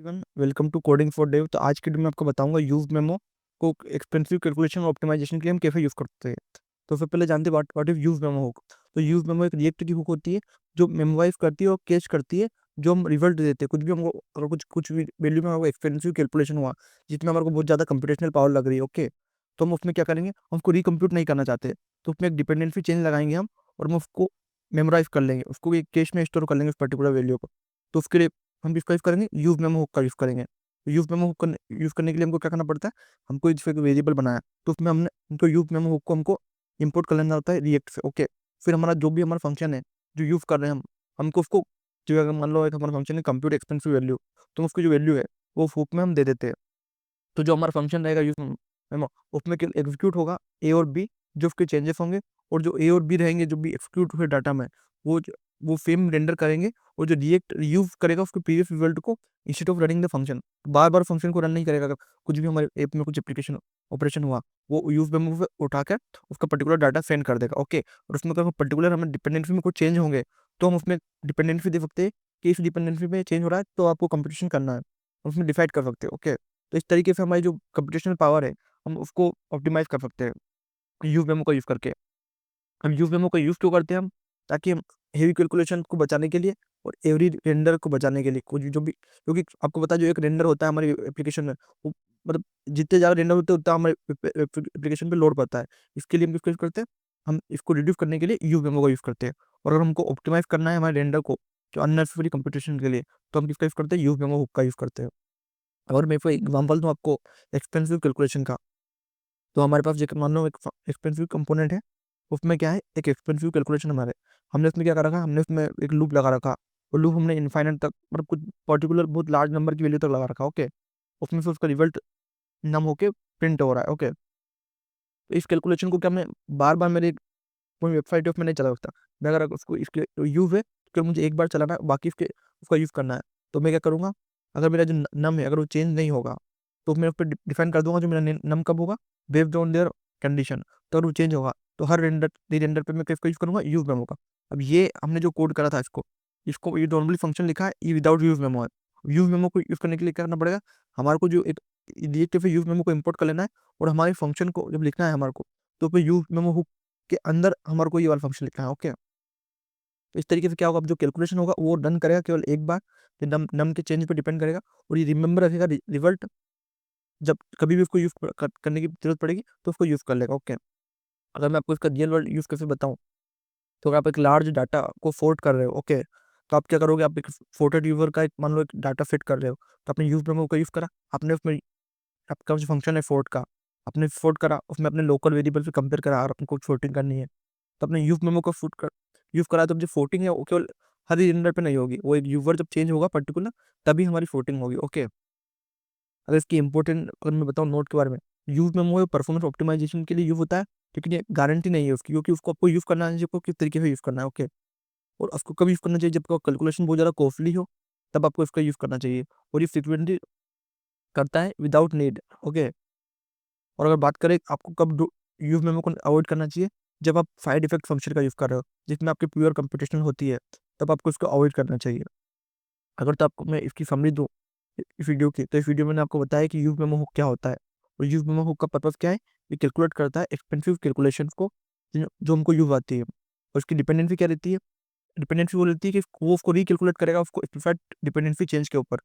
Everyone, welcome to coding for Dev. तो आज की वीडियो में आपको बताऊंगा यूज मेमो को एक्सपेंसिव कैलकुलेशन और ऑप्टिमाइजेशन के लिए हम कैसे यूज करते हैं। तो सबसे पहले जानते हैं what is use memo hook. तो यूज मेमो एक रिएक्ट की हुक होती है जो मेमोराइज करती है और कैच करती है जो हम रिजल्ट देते हैं। कुछ भी हमको अगर कुछ कुछ भी वैल्यू में हमको एक्सपेंसिव कैलकुलेशन हुआ जिसमें हमारे को बहुत ज़्यादा कंप्यूटेशनल पावर लग रही है, ओके, तो हम उसमें क्या करेंगे, हम उसको रिकम्प्यूट नहीं करना चाहते तो उसमें एक डिपेंडेंसी चेंज लगाएंगे हम, और हम उसको मेमोराइज कर लेंगे, उसको एक कैश में स्टोर कर लेंगे उस पर्टिकुलर वैल्यू को। तो उसके लिए हम किसका यूज़ करेंगे, यूज मेमो हुक का यूज़ करेंगे। यूज मेमो हुक यूज़ करने के लिए हमको क्या करना पड़ता है, हमको इस वेरिएबल बनाया तो उसमें हमने उनको यूज मेमो हुक को हमको इंपोर्ट कर लेना होता है रिएक्ट से, ओके। फिर हमारा जो भी हमारा फंक्शन है जो यूज़ कर रहे हैं हम, हमको उसको, जो अगर मान लो एक हमारा फंक्शन है कंप्यूट एक्सपेंसिव वैल्यू, तो उसकी जो वैल्यू है वो हुक में हम दे देते हैं। तो जो हमारा फंक्शन रहेगा यूज मेमो, उसमें एग्जीक्यूट होगा ए और बी, जो उसके चेंजेस होंगे, और जो ए और बी रहेंगे जो भी एक्जीक्यूट हुए डाटा में, वो वो सेम रेंडर करेंगे। और जो रिएक्ट यूज करेगा उसके प्रीवियस रिजल्ट को, instead of running the function, bar bar function को रन नहीं करेगा। अगर कुछ भी हमारे ऐप में कुछ एप्लीकेशन ऑपरेशन हुआ, वो यूज मेमो पे उठा कर उसका पर्टिकुलर डाटा सेंड कर देगा, ओके। और उसमें अगर पर्टिकुलर हमें डिपेंडेंसी में कुछ चेंज होंगे तो हम उसमें डिपेंडेंसी दे सकते हैं कि इस डिपेंडेंसी में चेंज हो रहा है तो आपको कंप्यूटेशन करना है, उसमें डिसाइड कर सकते हैं, ओके। तो इस तरीके से हमारी जो कंप्यूटेशनल पावर है हम उसको ऑप्टिमाइज कर सकते हैं यूज मेमो का यूज़ करके। हम यूज मेमो का यूज़ क्यों करते हैं हम, ताकि हम हेवी कैलकुलेशन को बचाने के लिए और एवरी रेंडर को बचाने के लिए, कुछ जो भी, क्योंकि आपको पता है जो एक रेंडर होता है हमारी एप्लीकेशन में, वो मतलब जितने ज़्यादा रेंडर होते हैं उतना हमारे एप्लीकेशन पे लोड पड़ता है। इसके लिए हम किसका यूज़ करते हैं, हम इसको रिड्यूस करने के लिए यूज मेमो का यूज़ करते हैं। और अगर हमको ऑप्टिमाइज करना है हमारे रेंडर को जो अननेसेसरी कंप्यूटेशन के लिए, तो हम किसका यूज़ करते हैं, यूज मेमो हुक का यूज़ करते हैं। और मैं कोई एग्जांपल दूं आपको एक्सपेंसिव कैलकुलेशन का, तो हमारे पास जैसे मान लो एक एक्सपेंसिव कंपोनेंट है, उसमें क्या है, एक एक्सपेंसिव कैलकुलेशन हमारे, हमने उसमें क्या कर रखा, हमने उसमें एक लूप लगा रखा, और लूप हमने इनफाइनाइट तक, मतलब कुछ पर्टिकुलर बहुत लार्ज नंबर की वैल्यू तक लगा रखा, ओके। उसमें से उसका रिजल्ट नम होके प्रिंट हो रहा है, ओके। तो इस कैलकुलेशन को क्या मैं बार बार मेरे कोई वेबसाइट है उसमें नहीं चला सकता। मैं अगर उसको इसके यूज़ है तो मुझे एक बार चलाना है, बाकी इसके उसका यूज़ करना है, तो मैं क्या करूँगा, अगर मेरा जो नम है अगर वो चेंज नहीं होगा तो मैं उस पर डिफाइन कर दूंगा जो मेरा नम कब होगा, बेस्ड ऑन देयर कंडीशन। तो अगर वो चेंज होगा तो हर रेंडर रेंडर पे मैं किसका यूज़ करूँगा, यूज़ मेमो का। अब ये हमने जो कोड करा था इसको, ये नॉर्मली फंक्शन लिखा है, ये विदाउट यूज़ मेमो है। यूज़ मेमो को यूज़ करने के लिए क्या करना पड़ेगा, हमारे को जो एक डिरेक्टिव यूज़ मेमो को इम्पोर्ट कर लेना है, और हमारे फंक्शन को जब लिखना है हमारे को, तो फिर यूज़ मेमो हुक के अंदर हमारे को ये वाला फंक्शन लिखना है, ओके। तो इस तरीके से क्या होगा, अब जो कैलकुलेशन होगा वो रन करेगा केवल एक बार, फिर नम नम के चेंज पे डिपेंड करेगा, और ये रिमेंबर रखेगा रिजल्ट, जब कभी भी उसको यूज करने की जरूरत पड़ेगी तो उसको यूज कर लेगा, ओके। अगर मैं आपको इसका रियल वर्ल्ड यूज कैसे बताऊं, तो अगर आप एक लार्ज डाटा को फोर्ट कर रहे हो, ओके, तो आप क्या करोगे, आप एक फोर्टेड यूजर का एक मान लो एक डाटा फिट कर रहे हो, तो आपने यूज मेमो का यूज करा, आपने उसमें आपका जो फंक्शन है फोर्ट का, आपने फोर्ट करा, उसमें अपने लोकल वेरिएबल से कंपेयर करा और आपको फोर्टिंग करनी है, तो अपने यूज मेमो का फुट कर यूज करा, तो जो फोर्टिंग है वो केवल हर रेंडर पे नहीं होगी, वो एक यूजर जब चेंज होगा पर्टिकुलर तभी हमारी फोर्टिंग होगी, ओके। अगर इसकी इंपॉर्टेंट अगर मैं बताऊँ नोट के बारे में, यूज मेमो परफॉर्मेंस ऑप्टिमाइजेशन के लिए यूज होता है, लेकिन ये गारंटी नहीं है उसकी, क्योंकि उसको आपको यूज करना है, आपको किस तरीके से यूज करना है, ओके। और उसको कब यूज करना चाहिए, जब कैलकुलेशन बहुत ज्यादा कॉस्टली हो, तब आपको इसका यूज करना चाहिए। और ये फ्रिक्वेंटली करता है विदाउट नीड, ओके। और अगर बात करें आपको कब यूज मेमो को अवॉइड करना चाहिए, जब आप साइड इफेक्ट फंक्शन का यूज कर रहे हो जिसमें आपकी प्योर कंप्यूटेशन होती है, तब आपको इसको अवॉइड करना चाहिए। अगर तो आपको मैं इसकी समरी दूँ इस वीडियो की, तो इस वीडियो में मैंने आपको बताया कि यूज मेमो हुक क्या होता है, और यूज मेमो हुक का पर्पस क्या है, ये कैलकुलेट करता है एक्सपेंसिव कैलकुलेशन को जो हमको यूज आती है। और उसकी डिपेंडेंसी क्या रहती है, डिपेंडेंसी वो रहती है कि वो उसको रिकैलकुलेट करेगा उसको स्पेसिफाइड डिपेंडेंसी चेंज के ऊपर,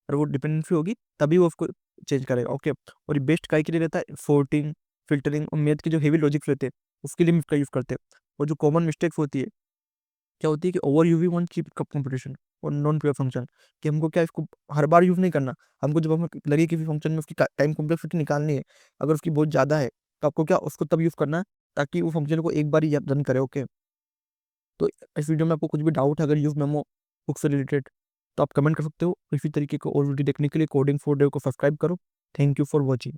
और वो डिपेंडेंसी होगी तभी वो उसको चेंज करेगा, ओके। और ये बेस्ट काय के लिए रहता है, फोर्टिंग, फिल्टरिंग और मैथ के जो हेवी लॉजिक्स रहते हैं उसके लिए हम इसका यूज करते हैं। और जो कॉमन मिस्टेक्स होती है, क्या होती है कि over use one cheap competition और नॉन प्योर फंक्शन, कि हमको क्या इसको हर बार यूज नहीं करना, हमको जब हमें लगे किसी फंक्शन में उसकी टाइम कॉम्प्लेक्सिटी निकालनी है, अगर उसकी बहुत ज़्यादा है तो आपको क्या उसको तब यूज करना है ताकि वो फंक्शन को एक बार ही रन करे, ओके। तो इस वीडियो में आपको कुछ भी डाउट है अगर यूज मेमो बुक से रिलेटेड, तो आप कमेंट कर सकते हो। इसी तरीके को और वीडियो देखने के लिए कोडिंग फॉर डेव को सब्सक्राइब करो। Thank you for watching.